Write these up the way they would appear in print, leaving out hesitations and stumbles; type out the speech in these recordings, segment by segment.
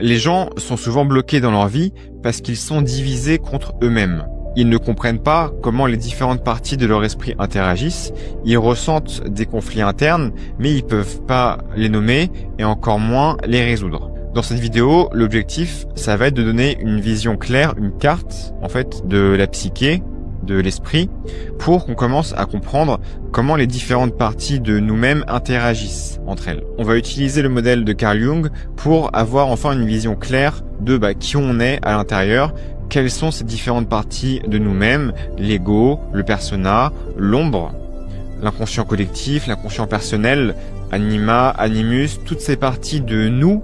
Les gens sont souvent bloqués dans leur vie parce qu'ils sont divisés contre eux-mêmes. Ils ne comprennent pas comment les différentes parties de leur esprit interagissent, ils ressentent des conflits internes, mais ils peuvent pas les nommer et encore moins les résoudre. Dans cette vidéo, l'objectif, ça va être de donner une vision claire, une carte, en fait, de la psyché, de l'esprit, pour qu'on commence à comprendre comment les différentes parties de nous-mêmes interagissent entre elles. On va utiliser le modèle de Carl Jung pour avoir enfin une vision claire de qui on est à l'intérieur, quelles sont ces différentes parties de nous-mêmes, l'ego, le persona, l'ombre, l'inconscient collectif, l'inconscient personnel, anima, animus, toutes ces parties de nous.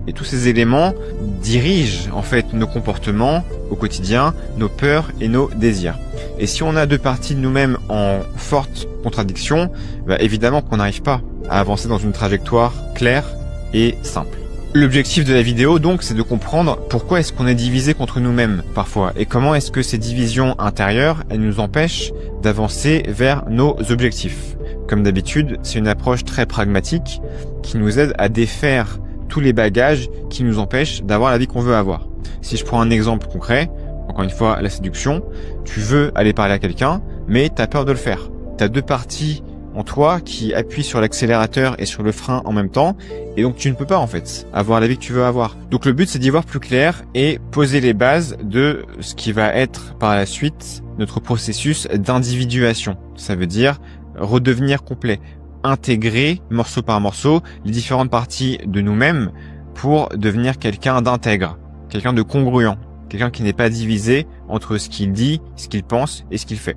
Et tous ces éléments dirigent en fait nos comportements au quotidien, nos peurs et nos désirs. Et si on a deux parties de nous-mêmes en forte contradiction, évidemment qu'on n'arrive pas à avancer dans une trajectoire claire et simple. L'objectif de la vidéo donc, c'est de comprendre pourquoi est-ce qu'on est divisé contre nous-mêmes parfois et comment est-ce que ces divisions intérieures, elles nous empêchent d'avancer vers nos objectifs. Comme d'habitude, c'est une approche très pragmatique qui nous aide à défaire tous les bagages qui nous empêchent d'avoir la vie qu'on veut avoir. Si je prends un exemple concret, encore une fois, la séduction, tu veux aller parler à quelqu'un, mais tu as peur de le faire. Tu as deux parties en toi qui appuient sur l'accélérateur et sur le frein en même temps, et donc tu ne peux pas en fait avoir la vie que tu veux avoir. Donc le but, c'est d'y voir plus clair et poser les bases de ce qui va être par la suite notre processus d'individuation. Ça veut dire redevenir complet, intégrer morceau par morceau les différentes parties de nous-mêmes pour devenir quelqu'un d'intègre, quelqu'un de congruent, quelqu'un qui n'est pas divisé entre ce qu'il dit, ce qu'il pense et ce qu'il fait.